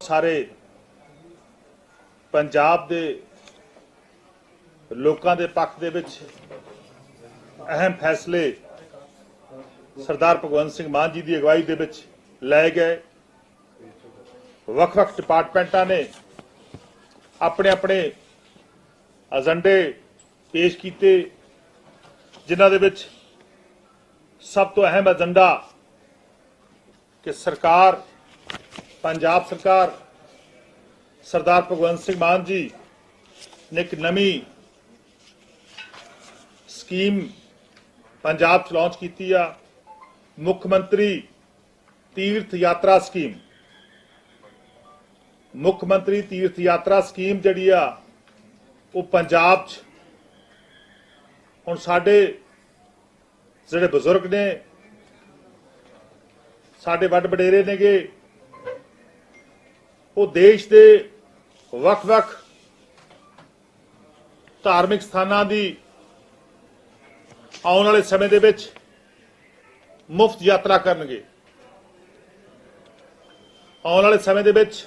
सारे पंजाब दे लोकां दे पक्ष दे विच अहम फैसले सरदार भगवंत सिंह मान जी की अगवाई दे विच लाए गए। वख-वख डिपार्टमेंटां ने अपने अपने एजेंडे पेश किए, जिन्हां दे विच सब तो अहम एजेंडा कि सरकार पंजाब सरकार सरदार भगवंत सिंह मान जी ने एक नवी स्कीम पंजाब च लॉन्च की आ, मुख्यमंत्री तीर्थ यात्रा स्कीम। मुख्यमंत्री तीर्थ यात्रा स्कीम जिहड़ी आ वो पंजाब च हुण साडे जिहड़े बजुर्ग ने, साडे वड वडेरे नेगे, वो देश के वख-वख धार्मिक स्थानां दी आने वाले समय दे विच मुफ्त यात्रा करनगे। आने वाले समय दे विच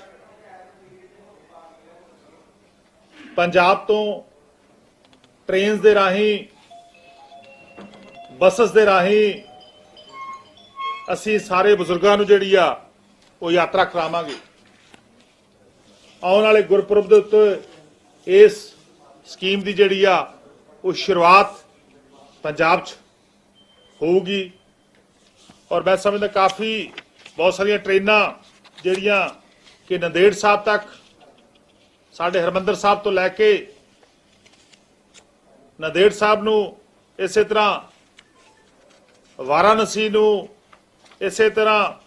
पंजाब तो ट्रेन दे राही, बसेस दे राही असी सारे बजुर्गों नूं जिहड़ी आ वो यात्रा करावांगे। आने वाले गुरपुरब दे उत्ते इस स्कीम की जिहड़ी आ वो शुरुआत पंजाब च होगी। और मैं समझदा काफ़ी बहुत सारिया ट्रेनां जिहड़ियां कि नंदेड़ साहब तक, साडे हरमंदर साहब तो लैके नंदेड़ साहब नूं, इसे तरह वाराणसी नूं, इसे तरह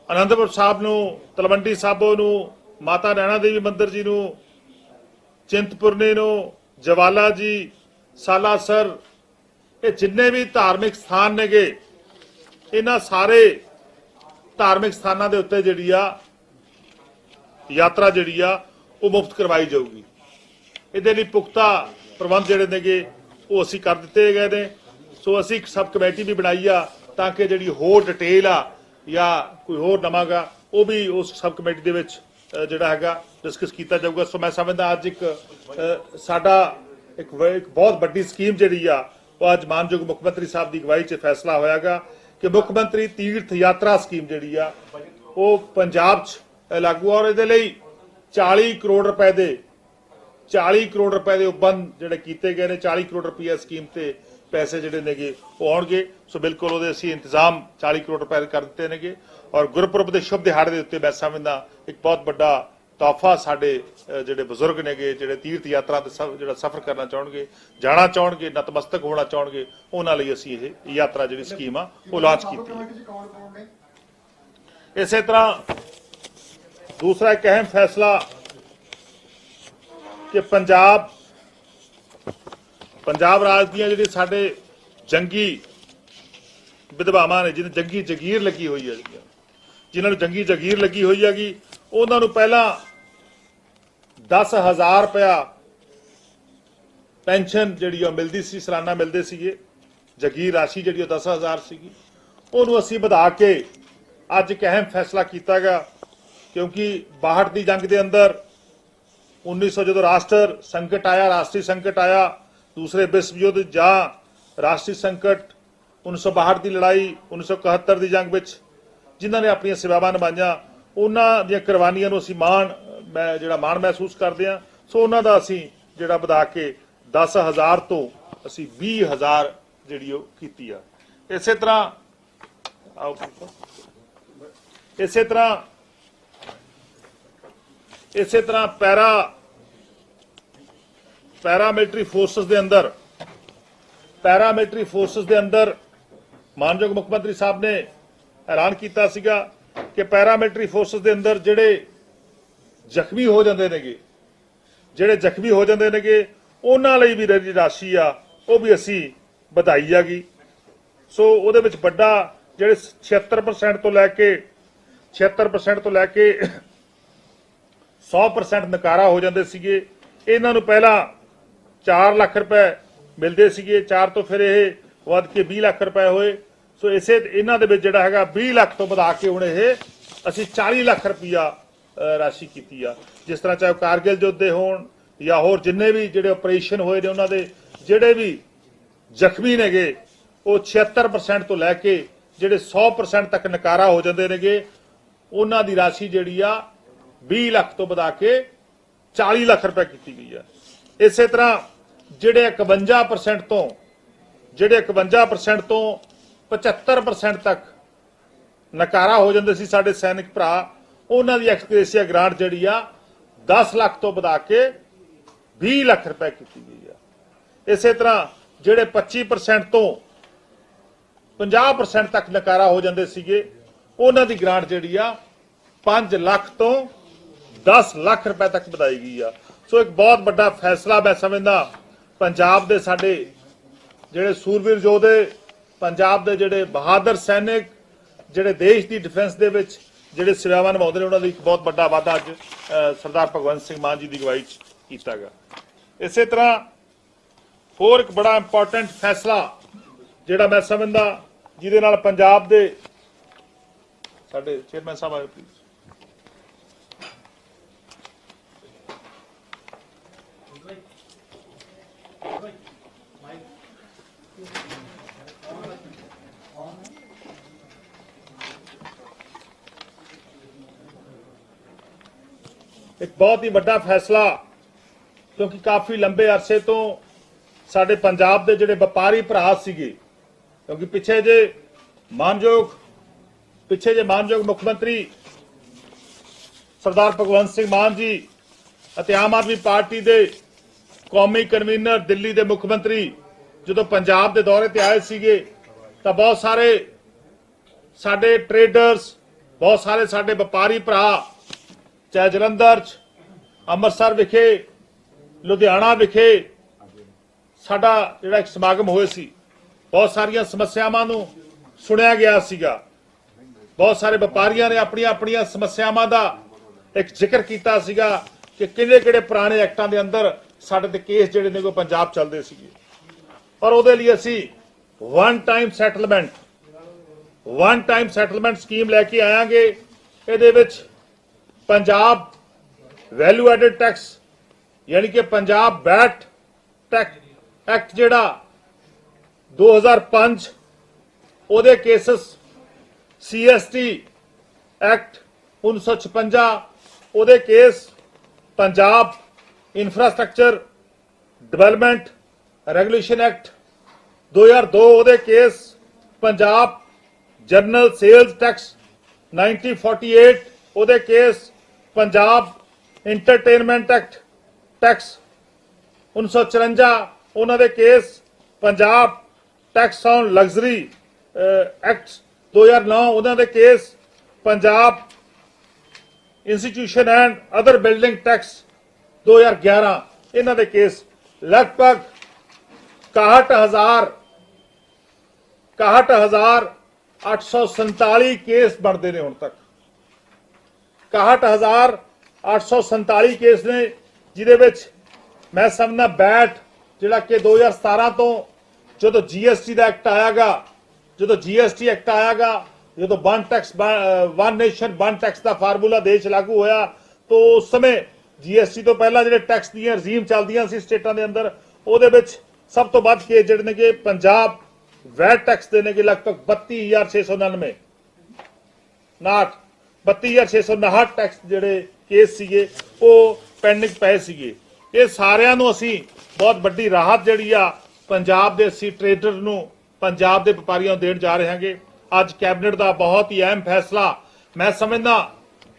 आनंदपुर साहब नूं, तलवंडी साबो नूं, माता नैना देवी मंदिर जी नूं, चिंतपुरनी नूं, जवाला जी, सालासर, ये जिन्ने भी धार्मिक स्थान नेगे, इन्हां सारे धार्मिक स्थानों के उत्ते जिहड़ी आ यात्रा जिहड़ी आ वो मुफ्त करवाई जाऊगी। इहदे लई पुख्ता प्रबंध जिहड़े नेगे वो असीं कर दिते गए ने। सो असीं एक सब कमेटी भी बनाई आ ताकि जिहड़ी होर डिटेल आ या कोई होर नवां गा वो भी उस सब कमेटी दे विच जिहड़ा हैगा डिस्कस किया जाऊगा। सो मैं समझदा अज एक साडा एक बहुत बड़ी स्कीम जिहड़ी आ वो अज मानयोग मुख्यमंत्री साहब की अगवाई च फैसला होयागा कि मुख्यमंत्री तीर्थ यात्रा स्कीम जिहड़ी आ वो पंजाब च लागू। और इहदे लई 40 करोड़ रुपए दे उपबंध जिहड़े कीते गए ने। 40 करोड़ रुपया स्कीम ते पैसे जिहड़े नेगे वो आउणगे। सो बिल्कुल उहदे असीं इंतजाम 40 करोड़ रुपए कर दिते नेगे। और गुरपुरब के शुभ दिहाड़े के उत्ते मैं समझदा एक बहुत बड़ा तोहफा साडे जिहड़े बजुर्ग नेगे, जिहड़े तीर्थ यात्रा ते जिहड़ा सफर करना चाहणगे, जाना चाहणगे, नतमस्तक होना चाहणगे, उन्हां लई असीं इह यात्रा जिहड़ी स्कीम आ वो लॉन्च कीती। इसे तरह दूसरा एक अहम फैसला कि पंजाब राज दी जिहड़ी साडे जंगी विधवावां ने, जिन्हें जंगी जगीर लगी हुई है, जिन्होंने जंगी जगीर लगी हुई हैगी, उन्होंने पहला 10,000 रुपया पेंशन जिहड़ी मिलती सी, सालाना मिलते सीगे। जगीर राशि जिहड़ी 10,000 सीगी, उहनूं असीं वधा के अज एक अहम फैसला किया गया। क्योंकि 62 की जंग के अंदर 1900 जो राष्ट्र संकट आया, राष्ट्रीय संकट आया, दूसरे विश्व युद्ध जां राष्ट्रीय संकट, 1962 की लड़ाई, 1971 की जंग विच जिन्होंने अपन सेवावां निभाईयां, उन्हां दीयां कुर्बानियां नूं असीं मान महसूस करते हैं। सो उन्हां दा असीं जिहड़ा वधा के 10,000 तो असीं 20,000 जिहड़ी कीती आ। इसे तरह पैरामिलिटरी फोर्सेस दे अंदर मानयोग मुख्यमंत्री साहब ने ऐलान किया सीगा कि पैरामिलिटरी फोर्सेस दे अंदर जिहड़े जख्मी हो जाते नेगे, उन्हां लई भी जिहड़ी राशि आ वो भी असीं वधाई जागी। सो उहदे विच बड़ा जिहड़े 76% तो लैके 100% नकारा हो जाते सीगे, इन्हां नूं पहला 4 लाख रुपए मिलते सीगे, 4 तो फिर यह वध के 20 लाख रुपए होए। सो इसे इन्हां दे विच जिहड़ा हैगा 20 लाख तो वधा के हुण इह ਅਸੀਂ 40 ਲੱਖ ਰੁਪਈਆ ਰਾਸ਼ੀ ਕੀਤੀ ਆ। ਜਿਸ ਤਰ੍ਹਾਂ ਚਾਹੇ ਕਾਰਗਿਲ ਯੁੱਧ ਹੋਣ ਜਾਂ ਹੋਰ ਜਿੰਨੇ ਵੀ ਜਿਹੜੇ ਆਪਰੇਸ਼ਨ ਹੋਏ ਨੇ ਉਹਨਾਂ ਦੇ ਜਿਹੜੇ ਵੀ ਜ਼ਖਮੀ ਨੇਗੇ ਉਹ 76% ਤੋਂ ਲੈ ਕੇ ਜਿਹੜੇ 100% ਤੱਕ ਨਕਾਰਾ ਹੋ ਜਾਂਦੇ ਨੇਗੇ ਉਹਨਾਂ ਦੀ ਰਾਸ਼ੀ ਜਿਹੜੀ ਆ 20 ਲੱਖ ਤੋਂ ਵਧਾ ਕੇ 40 ਲੱਖ ਰੁਪਏ ਕੀਤੀ ਗਈ ਆ। ਇਸੇ ਤਰ੍ਹਾਂ ਜਿਹੜੇ 51% ਤੋਂ 75% ਤੱਕ ਨਕਾਰਾ ਹੋ ਜਾਂਦੇ ਸੀ ਸਾਡੇ ਸੈਨਿਕ ਭਰਾ ਉਹਨਾਂ ਦੀ ਐਕਸਗ੍ਰੇਸ਼ੀਆ ਗ੍ਰਾਂਟ ਜਿਹੜੀ ਆ 10 ਲੱਖ ਤੋਂ ਵਧਾ ਕੇ 20 ਲੱਖ ਰੁਪਏ ਕੀਤੀ ਗਈ ਆ। ਇਸੇ ਤਰ੍ਹਾਂ ਜਿਹੜੇ 25% ਤੋਂ 50% ਤੱਕ ਨਕਾਰਾ ਹੋ ਜਾਂਦੇ ਸੀਗੇ ਉਹਨਾਂ ਦੀ ਗ੍ਰਾਂਟ ਜਿਹੜੀ ਆ 5 ਲੱਖ ਤੋਂ 10 ਲੱਖ ਰੁਪਏ ਤੱਕ ਵਧਾਈ ਗਈ ਆ। ਸੋ ਇੱਕ ਬਹੁਤ ਵੱਡਾ ਫੈਸਲਾ ਮੈਂ ਸਮਝਦਾ ਪੰਜਾਬ ਦੇ ਸਾਡੇ ਜਿਹੜੇ ਸੂਰਬੀਰ ਯੋਧੇ ਪੰਜਾਬ ਦੇ ਜਿਹੜੇ ਬਹਾਦਰ ਸੈਨਿਕ ਜਿਹੜੇ ਦੇਸ਼ ਦੀ ਡਿਫੈਂਸ ਦੇ ਵਿੱਚ ਜਿਹੜੇ ਸੇਵਾਵਾਂ ਨਿਭਾਉਂਦੇ ਨੇ ਉਹਨਾਂ ਲਈ ਇੱਕ ਬਹੁਤ ਵੱਡਾ ਵਾਅਦਾ ਅੱਜ ਸਰਦਾਰ ਭਗਵੰਤ ਸਿੰਘ ਮਾਨ ਜੀ ਦੀ ਅਗਵਾਈ 'ਚ ਕੀਤਾ ਗਿਆ। ਇਸੇ ਤਰ੍ਹਾਂ ਹੋਰ ਇੱਕ ਬੜਾ ਇੰਪੋਰਟੈਂਟ ਫੈਸਲਾ ਜਿਹੜਾ ਮੈਂ ਸਮਝਦਾ ਜਿਹਦੇ ਨਾਲ ਪੰਜਾਬ ਦੇ ਸਾਡੇ ਚੇਅਰਮੈਨ ਸਾਹਿਬ ਆਏ ਪਲੀਜ਼ एक बहुत ही बड़ा फैसला क्योंकि काफ़ी लंबे अरसे तो साडे पंजाब दे जिहड़े व्यापारी भरा सीगे क्योंकि पिछे जे मानयोग मुख्यमंत्री सरदार भगवंत सिंह मान जी अते आम आदमी पार्टी दे कौमी कन्वीनर दिल्ली दे मुख्यमंत्री जो पंजाब दे दौरे ते आए सीगे तां बहुत सारे साडे ट्रेडर्स बहुत सारे साडे व्यापारी भरा चाहे जलंधर अमृतसर विखे लुधियाना विखे साडा जिहड़ा एक समागम होए सी बहुत सारिया समस्यावां नूं सुनिया गया सीगा। बहुत सारे व्यापारियों ने अपनियां अपनियां समस्यावां दा एक जिक्र कीता सीगा कि किहड़े-किहड़े पुराने एक्टां दे अंदर साडे ते केस जिहड़े ने कोई पंजाब चलदे सीगे और उहदे लई असीं वन टाइम सैटलमेंट स्कीम लैके आयांगे। इहदे विच पंजाब वैल्यू एडिड टैक्स यानी कि पंजाब वैट टैक्स एक्ट जिहड़ा 2005 ਉਹਦੇ केसेस CST एक्ट 1956 ਉਹਦੇ case Punjab infrastructure development regulation act 2002 ਉਹਦੇ case Punjab general sales tax 1948 ਉਹਦੇ case Punjab entertainment act tax 1954 ਉਹਨਾਂ ਦੇ case Punjab tax on luxury act 2009 ਉਹਨਾਂ ਦੇ case Punjab institution and other building tax 2011 ਇਹਨਾਂ ਦੇ केस लगभग 61,847 केस ਬਣਦੇ ਨੇ ਹੁਣ तक 61,847 केस ने जिहदे विच मैं समझना बैट जिहड़ा कि 2017 तो जो GST का एक्ट आयागा जो GST एक्ट आयागा जो one tax one nation one tax का फार्मूला देश लागू होया तो उस समय GST तो पहला जिहड़े टैक्स दी रजीम चलदियां सी स्टेटां दे अंदर उहदे विच सब तो वध केस जिहड़े ने कि पंजाब वैट टैक्स दे ने कि लगभग 32,699 32,659 टैक्स जिहड़े केस सीगे वो पेंडिंग पए सीगे। ये सारिਆਂ ਨੂੰ ਅਸੀਂ बहुत ਵੱਡੀ ਰਾਹਤ ਜਿਹੜੀ ਆ ਪੰਜਾਬ ਦੇ ਅਸੀਂ ਟ੍ਰੇਡਰ ਨੂੰ ਪੰਜਾਬ ਦੇ ਵਪਾਰੀਆਂ ਨੂੰ ਦੇਣ ਜਾ ਰਹੇ ਹਾਂਗੇ। ਅੱਜ ਕੈਬਨਿਟ ਦਾ ਬਹੁਤ ਹੀ ਅਹਿਮ ਫੈਸਲਾ ਮੈਂ ਸਮਝਦਾ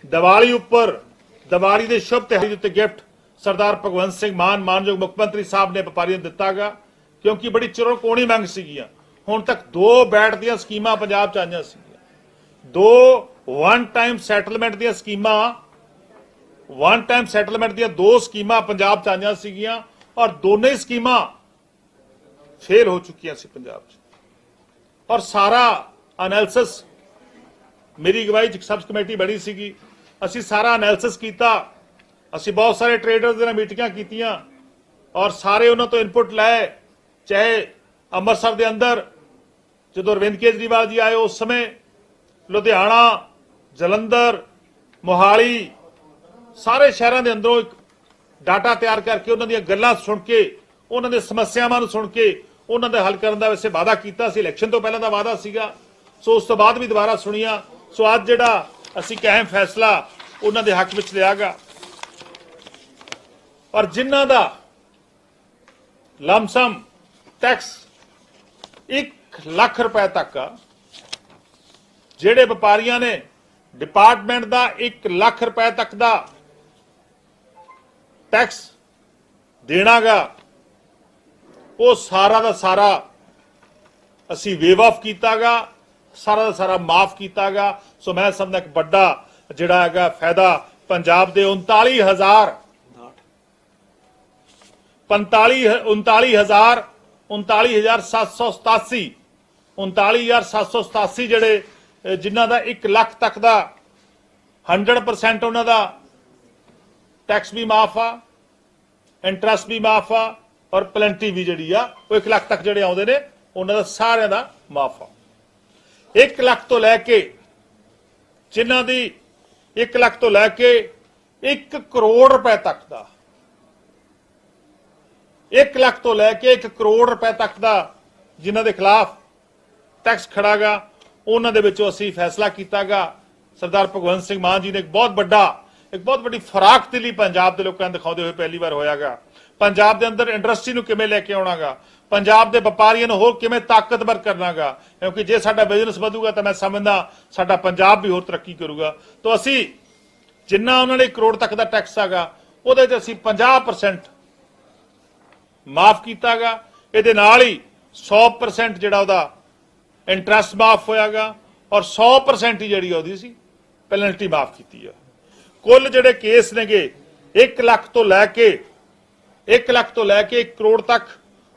ਦੀਵਾਲੀ ਉੱਪਰ ਦੀਵਾਲੀ ਦੇ ਸ਼ੁਭ ਤਿਉਹਾਰ ਦੇ ਉੱਤੇ ਗਿਫਟ ਸਰਦਾਰ ਭਗਵੰਤ ਸਿੰਘ ਮਾਨ ਮਾਨਯੋਗ ਮੁੱਖ ਮੰਤਰੀ ਸਾਹਿਬ ਨੇ ਵਪਾਰੀਆਂ ਨੂੰ ਦਿੱਤਾਗਾ ਕਿਉਂਕਿ ਬੜੀ ਚਿਰੋਕੋਣੀ ਮੰਗ ਸੀਗੀਆਂ। ਹੁਣ ਤੱਕ 2 ਬੈਟ ਦੀਆਂ ਸਕੀਮਾਂ ਪੰਜਾਬ ਚ ਆਈਆਂ ਸੀਗੀਆਂ 2 वन टाइम सैटलमेंट ਦੀਆਂ ਸਕੀਮਾਂ वन टाइम सैटलमेंट ਦੀਆਂ 2 ਸਕੀਮਾਂ ਪੰਜਾਬ ਚ ਆਈਆਂ ਸੀਗੀਆਂ ਔਰ ਦੋਨੇ ਹੀ ਸਕੀਮਾਂ ਫੇਲ ਹੋ ਚੁੱਕੀਆਂ ਸੀ ਪੰਜਾਬ ਚ ਔਰ ਸਾਰਾ ਐਨਾਲਿਸਿਸ ਮੇਰੀ ਅਗਵਾਈ ਚ ਸਬ ਕਮੇਟੀ ਬਣੀ ਸੀਗੀ ਅਸੀਂ ਸਾਰਾ ਐਨਾਲਿਸਿਸ ਕੀਤਾ ਅਸੀਂ ਬਹੁਤ ਸਾਰੇ ਟ੍ਰੇਡਰਸ ਦੇ ਨਾਲ ਮੀਟਿੰਗਾਂ ਕੀਤੀਆਂ ਔਰ ਸਾਰੇ ਉਹਨਾਂ ਤੋਂ ਇਨਪੁਟ ਲਏ ਚਾਹੇ ਅੰਮ੍ਰਿਤਸਰ ਦੇ ਅੰਦਰ ਜਦੋਂ ਅਰਵਿੰਦ ਕੇਜਰੀਵਾਲ ਜੀ ਆਏ ਉਸ ਸਮੇਂ ਲੁਧਿਆਣਾ ਜਲੰਧਰ, ਮੋਹਾਲੀ, ਸਾਰੇ ਸ਼ਹਿਰਾਂ ਦੇ ਅੰਦਰੋਂ ਇੱਕ ਡਾਟਾ ਤਿਆਰ ਕਰਕੇ ਉਹਨਾਂ ਦੀਆਂ ਗੱਲਾਂ ਸੁਣ ਕੇ, ਉਹਨਾਂ ਦੇ ਸਮੱਸਿਆਵਾਂ ਨੂੰ ਸੁਣ ਕੇ ਉਹਨਾਂ ਦੇ ਹੱਲ ਕਰਨ ਦਾ ਵੈਸੇ ਵਾਅਦਾ ਕੀਤਾ ਸੀ। ਇਲੈਕਸ਼ਨ ਤੋਂ ਪਹਿਲਾਂ ਦਾ ਵਾਅਦਾ ਸੀਗਾ, ਸੋ ਉਸ ਤੋਂ ਬਾਅਦ ਵੀ ਦੁਬਾਰਾ ਸੁਣੀਆਂ। ਸੋ ਅੱਜ ਜਿਹੜਾ ਅਸੀਂ ਇੱਕ ਅਹਿਮ ਫੈਸਲਾ ਉਹਨਾਂ ਦੇ ਹੱਕ ਵਿੱਚ ਲਿਆਗਾ, ਔਰ ਜਿਨ੍ਹਾਂ ਦਾ ਲਮਸਮ ਟੈਕਸ 1 ਲੱਖ ਰੁਪਏ ਤੱਕ ਆ, ਜਿਹੜੇ ਵਪਾਰੀਆਂ ਨੇ ਡਿਪਾਰਟਮੈਂਟ ਦਾ 1 ਲੱਖ ਰੁਪਏ ਤੱਕ ਦਾ ਟੈਕਸ ਦੇਣਾਗਾ, ਉਹ ਸਾਰਾ ਦਾ ਸਾਰਾ ਅਸੀਂ ਵੇਵ ਆਫ ਕੀਤਾਗਾ, ਸਾਰਾ ਦਾ ਸਾਰਾ ਮਾਫ ਕੀਤਾਗਾ। ਸੋ ਮੈਂ ਸਮਝਦਾ ਇੱਕ ਵੱਡਾ ਜਿਹੜਾ ਹੈਗਾ ਫਾਇਦਾ ਪੰਜਾਬ ਦੇ 39,787 ਜਿਹੜੇ ਜਿਨ੍ਹਾਂ ਦਾ 1 ਲੱਖ ਤੱਕ ਦਾ 100% ਉਹਨਾਂ ਦਾ ਟੈਕਸ ਵੀ ਮਾਫ ਆ, ਇੰਟਰਸਟ ਵੀ ਮਾਫ ਆ, ਔਰ ਪਲੈਂਟੀ ਵੀ ਜਿਹੜੀ ਆ ਉਹ 1 ਲੱਖ ਤੱਕ ਜਿਹੜੇ ਆਉਂਦੇ ਨੇ ਉਹਨਾਂ ਦਾ ਸਾਰਿਆਂ ਦਾ ਮਾਫ ਆ। 1 ਲੱਖ ਤੋਂ ਲੈ ਕੇ ਜਿਨ੍ਹਾਂ ਦੀ 1 ਲੱਖ ਤੋਂ ਲੈ ਕੇ 1 ਕਰੋੜ ਰੁਪਏ ਤੱਕ ਦਾ, 1 ਲੱਖ ਤੋਂ ਲੈ ਕੇ 1 ਕਰੋੜ ਰੁਪਏ ਤੱਕ ਦਾ ਜਿਨ੍ਹਾਂ ਦੇ ਖਿਲਾਫ ਟੈਕਸ ਖੜਾਗਾ, ਉਹਨਾਂ ਦੇ ਵਿੱਚੋਂ ਅਸੀਂ ਫੈਸਲਾ ਕੀਤਾਗਾ। ਸਰਦਾਰ ਭਗਵੰਤ ਸਿੰਘ ਮਾਨ ਜੀ ਨੇ ਇੱਕ ਬਹੁਤ ਵੱਡੀ ਫਰਾਖਦਿਲੀ ਪੰਜਾਬ ਦੇ ਲੋਕਾਂ ਨੂੰ ਦਿਖਾਉਂਦੇ ਹੋਏ ਪਹਿਲੀ ਵਾਰ ਹੋਇਆਗਾ। ਪੰਜਾਬ ਦੇ ਅੰਦਰ ਇੰਡਸਟਰੀ ਨੂੰ ਕਿਵੇਂ ਲੈ ਕੇ ਆਉਣਾਗਾ, ਪੰਜਾਬ ਦੇ ਵਪਾਰੀਆਂ ਨੂੰ ਹੋਰ ਕਿਵੇਂ ਤਾਕਤਵਰ ਕਰਨਾਗਾ, ਕਿਉਂਕਿ ਜੇ ਸਾਡਾ ਬਿਜ਼ਨਸ ਵਧੂਗਾ ਤਾਂ ਮੈਂ ਸਮਝਦਾ ਸਾਡਾ ਪੰਜਾਬ ਵੀ ਹੋਰ ਤਰੱਕੀ ਕਰੂਗਾ। ਤਾਂ ਅਸੀਂ ਜਿੰਨਾ ਉਹਨਾਂ ਨੇ 1 ਕਰੋੜ ਤੱਕ ਦਾ ਟੈਕਸ ਆਗਾ, ਉਹਦੇ 'ਚ ਅਸੀਂ 50% ਮਾਫ ਕੀਤਾਗਾ। ਇਹਦੇ ਨਾਲ ਹੀ 100% ਜਿਹੜਾ ਉਹਦਾ ਇੰਟਰਸਟ ਮਾਫ ਹੋਇਆਗਾ, ਔਰ 100% ਹੀ ਜਿਹੜੀ ਉਹਦੀ ਸੀ ਪੈਨਲਟੀ ਮਾਫ ਕੀਤੀ ਆ। ਕੁੱਲ ਜਿਹੜੇ ਕੇਸ ਨੇਗੇ 1 ਲੱਖ ਤੋਂ ਲੈ ਕੇ 1 ਕਰੋੜ ਤੱਕ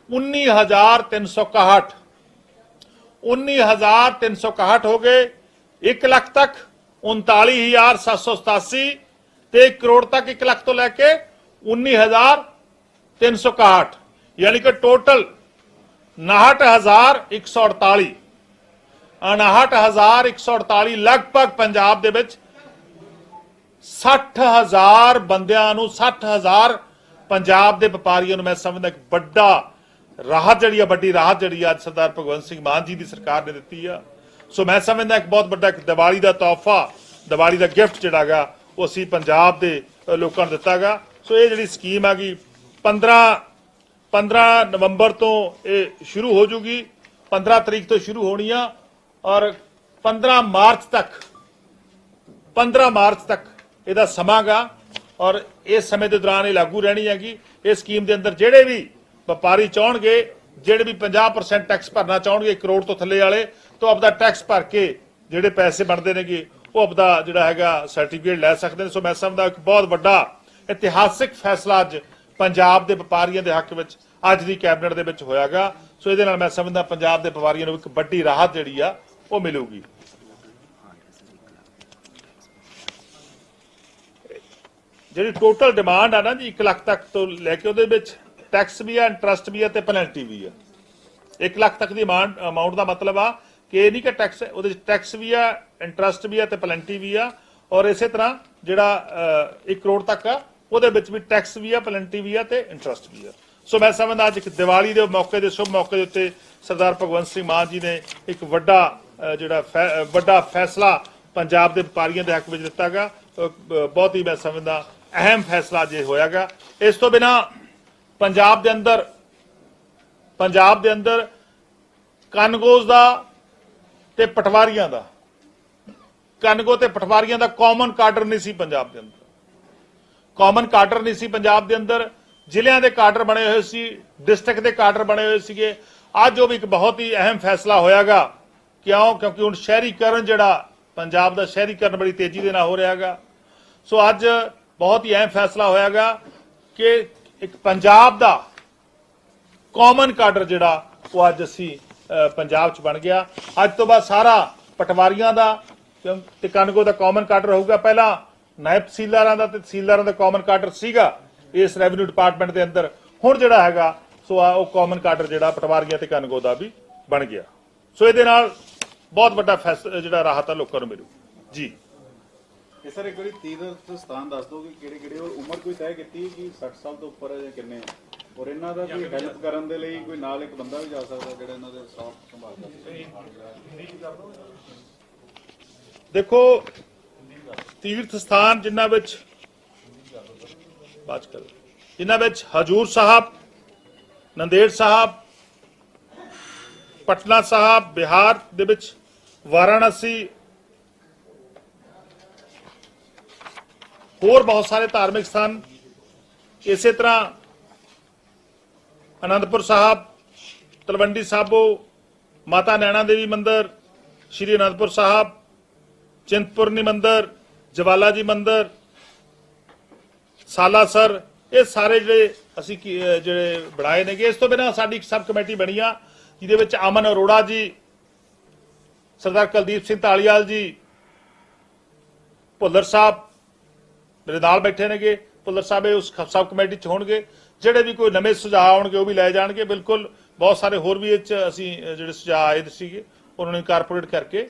19,361 ਹੋ ਗਏ। 1 ਲੱਖ ਤੱਕ 39,787 ਤੇ 1 ਕਰੋੜ ਤੱਕ 1 ਲੱਖ ਤੋਂ ਲੈ ਕੇ 19,361, ਯਾਨੀ ਕਿ ਟੋਟਲ 59,148 ਲਗਭਗ ਪੰਜਾਬ ਦੇ ਵਿੱਚ 60,000 ਬੰਦਿਆਂ ਨੂੰ 60,000 ਪੰਜਾਬ ਦੇ ਵਪਾਰੀਆਂ ਨੂੰ ਮੈਂ ਸਮਝਦਾ ਇੱਕ ਵੱਡੀ ਰਾਹਤ ਜਿਹੜੀ ਆ ਅੱਜ ਸਰਦਾਰ ਭਗਵੰਤ ਸਿੰਘ ਮਾਨ ਜੀ ਦੀ ਸਰਕਾਰ ਨੇ ਦਿੱਤੀ ਆ। ਸੋ ਮੈਂ ਸਮਝਦਾ ਇੱਕ ਬਹੁਤ ਵੱਡਾ ਇੱਕ ਦੀਵਾਲੀ ਦਾ ਤੋਹਫਾ, ਦੀਵਾਲੀ ਦਾ ਗਿਫਟ ਜਿਹੜਾਗਾ ਉਹ ਅਸੀਂ ਪੰਜਾਬ ਦੇ ਲੋਕਾਂ ਨੂੰ ਦਿੱਤਾਗਾ। ਸੋ ਇਹ ਜਿਹੜੀ ਸਕੀਮ ਆ ਗਈ 15 ਨਵੰਬਰ ਤੋਂ ਇਹ ਸ਼ੁਰੂ ਹੋ ਜੂਗੀ, 15 ਤਰੀਕ ਤੋਂ ਸ਼ੁਰੂ ਹੋਣੀ ਆ, ਔਰ 15 ਮਾਰਚ ਤੱਕ ਇਹਦਾ ਸਮਾਂਗਾ, ਔਰ ਇਸ ਸਮੇਂ ਦੇ ਦੌਰਾਨ ਇਹ ਲਾਗੂ ਰਹਿਣੀ ਹੈਗੀ। ਇਸ ਸਕੀਮ ਦੇ ਅੰਦਰ ਜਿਹੜੇ ਵੀ ਵਪਾਰੀ ਚਾਹਣਗੇ, ਜਿਹੜੇ ਵੀ 50% ਟੈਕਸ ਭਰਨਾ ਚਾਹਣਗੇ 1 ਕਰੋੜ ਤੋਂ ਥੱਲੇ ਵਾਲੇ, ਤੋਂ ਆਪਦਾ ਟੈਕਸ ਭਰ ਕੇ ਜਿਹੜੇ ਪੈਸੇ ਬਣਦੇ ਨੇਗੇ ਉਹ ਆਪਦਾ ਜਿਹੜਾ ਹੈਗਾ ਸਰਟੀਫਿਕੇਟ ਲੈ ਸਕਦੇ ਨੇ। ਸੋ ਮੈਂ ਸਮਝਦਾ ਇੱਕ ਬਹੁਤ ਵੱਡਾ ਇਤਿਹਾਸਿਕ ਫੈਸਲਾ ਅੱਜ ਪੰਜਾਬ ਦੇ ਵਪਾਰੀਆਂ ਦੇ ਹੱਕ ਵਿੱਚ ਅੱਜ ਦੀ ਕੈਬਨਿਟ ਦੇ ਵਿੱਚ ਹੋਇਆਗਾ। ਸੋ ਇਹਦੇ ਨਾਲ ਮੈਂ ਸਮਝਦਾ ਪੰਜਾਬ ਦੇ ਵਪਾਰੀਆਂ ਨੂੰ ਇੱਕ ਵੱਡੀ ਰਾਹਤ ਜਿਹੜੀ ਆ ਉਹ ਮਿਲੂਗੀ। ਜਿਹੜੀ ਟੋਟਲ ਡਿਮਾਂਡ ਆ ਨਾ ਜੀ 1 ਲੱਖ ਤੱਕ ਤੋਂ ਲੈ ਕੇ, ਉਹਦੇ ਵਿੱਚ ਟੈਕਸ ਵੀ ਆ, ਇੰਟਰਸਟ ਵੀ ਆ ਤੇ ਪੈਨਲਟੀ ਵੀ ਆ। 1 ਲੱਖ ਤੱਕ ਦੀ ਅਮਾਉਂਟ ਦਾ ਮਤਲਬ ਆ ਕਿ ਇਹ ਨਹੀਂ ਕਿ ਟੈਕਸ, ਉਹਦੇ ਵਿੱਚ ਟੈਕਸ ਵੀ ਆ, ਇੰਟਰਸਟ ਵੀ ਆ ਤੇ ਪੈਨਲਟੀ ਵੀ ਆ, ਔਰ ਇਸੇ ਤਰ੍ਹਾਂ ਜਿਹੜਾ 1 ਕਰੋੜ ਤੱਕ ਆ ਉਹਦੇ ਵਿੱਚ ਵੀ ਟੈਕਸ ਵੀ ਆ, ਪੈਨਲਟੀ ਵੀ ਆ ਤੇ ਇੰਟਰਸਟ ਵੀ ਆ। ਸੋ ਮੈਂ ਸਮਝਦਾ ਅੱਜ ਇੱਕ ਦੀਵਾਲੀ ਦੇ ਮੌਕੇ ਦੇ ਸ਼ੁਭ ਮੌਕੇ ਦੇ ਉੱਤੇ ਸਰਦਾਰ ਭਗਵੰਤ ਸਿੰਘ ਮਾਨ ਜੀ ਨੇ ਇੱਕ ਵੱਡਾ ਫੈਸਲਾ ਪੰਜਾਬ ਦੇ ਵਪਾਰੀਆਂ ਦੇ ਹੱਕ ਵਿੱਚ ਦਿੱਤਾਗਾ। ਬਹੁਤ ਹੀ ਮੈਂ ਸਮਝਦਾ ਅਹਿਮ ਫੈਸਲਾ ਜੇ ਹੋਇਆਗਾ। ਇਸ ਤੋਂ ਬਿਨਾਂ ਪੰਜਾਬ ਦੇ ਅੰਦਰ ਕਾਨਗੋਜ਼ ਦਾ ਤੇ ਪਟਵਾਰੀਆਂ ਦਾ, ਕਾਨਗੋ ਤੇ ਪਟਵਾਰੀਆਂ ਦਾ ਕਾਮਨ ਕਾਡਰ ਨਹੀਂ ਸੀ ਪੰਜਾਬ ਦੇ ਅੰਦਰ, ਕਾਮਨ ਕਾਡਰ ਨਹੀਂ ਸੀ ਪੰਜਾਬ ਦੇ ਅੰਦਰ। ਜ਼ਿਲ੍ਹਿਆਂ ਦੇ ਕਾਡਰ ਬਣੇ ਹੋਏ ਸੀ, ਡਿਸਟ੍ਰਿਕਟ ਦੇ ਕਾਡਰ ਬਣੇ ਹੋਏ ਸੀਗੇ। ਅੱਜ ਉਹ ਵੀ ਇੱਕ ਬਹੁਤ ਹੀ ਅਹਿਮ ਫੈਸਲਾ ਹੋਇਆਗਾ। ਕਿਉਂਕਿ ਹੁਣ ਸ਼ਹਿਰੀਕਰਨ ਜਿਹੜਾ ਪੰਜਾਬ ਦਾ ਸ਼ਹਿਰੀਕਰਨ ਬੜੀ ਤੇਜ਼ੀ ਦੇ ਨਾਲ ਹੋ ਰਿਹਾਗਾ। ਸੋ ਅੱਜ ਬਹੁਤ ਹੀ ਅਹਿਮ ਫੈਸਲਾ ਹੋਇਆਗਾ ਕਿ ਇੱਕ ਪੰਜਾਬ ਦਾ ਕਾਮਨ ਕਾਡਰ ਜਿਹੜਾ ਉਹ ਅੱਜ ਅਸੀਂ ਪੰਜਾਬ 'ਚ ਬਣ ਗਿਆ। ਅੱਜ ਤੋਂ ਬਾਅਦ ਸਾਰਾ ਪਟਵਾਰੀਆਂ ਦਾ ਤੇ ਕਾਨਗੋ ਦਾ ਕਾਮਨ ਕਾਡਰ ਹੋਊਗਾ। ਪਹਿਲਾਂ ਨਾਇਬ ਤਹਿਸੀਲਦਾਰਾਂ ਦਾ ਤੇ ਤਹਿਸੀਲਦਾਰਾਂ ਦਾ ਕਾਮਨ ਕਾਡਰ ਸੀਗਾ ਇਸ ਰੈਵਨਿਊ ਡਿਪਾਰਟਮੈਂਟ ਦੇ ਅੰਦਰ। ਹੁਣ ਜਿਹੜਾ ਹੈਗਾ ਸੋ ਉਹ ਕਾਮਨ ਕਾਡਰ ਜਿਹੜਾ ਪਟਵਾਰੀਆਂ ਤੇ ਕਾਨਗੋ ਦਾ ਵੀ ਬਣ ਗਿਆ। ਸੋ ਇਹਦੇ ਨਾਲ ਬਹੁਤ ਵੱਡਾ ਫੈਸਲਾ ਜਿਹੜਾ ਰਾਹਤ ਆ ਲੋਕਾਂ ਨੂੰ ਮਿਲੂ ਜੀ। ਇਹ ਸਰ ਇੱਕ ਵਾਰੀ ਤੀਰਥ ਸਥਾਨ ਦੱਸ ਦਿਓ ਕਿ ਕਿਹੜੇ ਕਿਹੜੇ, ਔਰ ਉਮਰ ਕੋਈ ਤੈਅ ਕੀਤੀ ਹੈ ਕਿ 60 ਸਾਲ ਤੋਂ ਉੱਪਰ ਹੈ ਜਾਂ ਕਿੰਨੇ ਹੈ, ਔਰ ਇਹਨਾਂ ਦਾ ਕੋਈ ਹੈਲਪ ਕਰਨ ਦੇ ਲਈ ਕੋਈ ਨਾਲ ਇੱਕ ਬੰਦਾ ਵੀ ਜਾ ਸਕਦਾ ਜਿਹੜਾ ਇਹਨਾਂ ਦੇ ਸਾਥ ਸੰਭਾਲਦਾ। ਦੇਖੋ ਤੀਰਥ ਸਥਾਨ ਜਿਨ੍ਹਾਂ ਵਿੱਚ ਬਾਤ ਕਰੋ, ਜਿਨ੍ਹਾਂ ਵਿੱਚ ਹਜੂਰ ਸਾਹਿਬ, ਨੰਦੇੜ ਸਾਹਿਬ, ਪਟਨਾ ਸਾਹਿਬ ਬਿਹਾਰ ਦੇ ਵਿੱਚ, ਵਾਰਾਣਸੀ, ਹੋਰ ਬਹੁਤ ਸਾਰੇ ਧਾਰਮਿਕ ਸਥਾਨ, ਇਸੇ ਤਰ੍ਹਾਂ ਅਨੰਦਪੁਰ ਸਾਹਿਬ, ਤਲਵੰਡੀ ਸਾਬੋ, ਮਾਤਾ ਨੈਣਾ ਦੇਵੀ ਮੰਦਿਰ, ਸ਼੍ਰੀ ਅਨੰਦਪੁਰ ਸਾਹਿਬ, ਚਿੰਤਪੁਰਨੀ ਮੰਦਿਰ, ਜਵਾਲਾ ਜੀ ਮੰਦਿਰ, ਸਾਲਾਸਰ, ਇਹ ਸਾਰੇ ਜਿਹੜੇ ਅਸੀਂ ਜਿਹੜੇ ਬਣਾਏ ਨੇਗੇ। ਇਸ ਤੋਂ ਬਿਨਾਂ ਸਾਡੀ ਇੱਕ ਸਬ ਕਮੇਟੀ ਬਣੀ ਆ ਜਿਹਦੇ ਵਿੱਚ ਅਮਨ ਅਰੋੜਾ ਜੀ, ਸਰਦਾਰ ਕੁਲਦੀਪ ਸਿੰਘ ਢਾਲੀਵਾਲ ਜੀ, ਭੁੱਲਰ ਸਾਹਿਬ ਮੇਰੇ ਨਾਲ ਬੈਠੇ ਨੇਗੇ। ਭੁੱਲਰ ਸਾਹਿਬ ਉਸ ਸਬ ਕਮੇਟੀ 'ਚ ਹੋਣਗੇ। ਜਿਹੜੇ ਵੀ ਕੋਈ ਨਵੇਂ ਸੁਝਾਅ ਆਉਣਗੇ ਉਹ ਵੀ ਲੈ ਜਾਣਗੇ। ਬਿਲਕੁਲ ਬਹੁਤ ਸਾਰੇ ਹੋਰ ਵੀ ਇਹ 'ਚ ਅਸੀਂ ਜਿਹੜੇ ਸੁਝਾਅ ਆਏ ਸੀਗੇ ਉਹਨਾਂ ਨੂੰ ਇਨਕਾਰਪੋਰੇਟ ਕਰਕੇ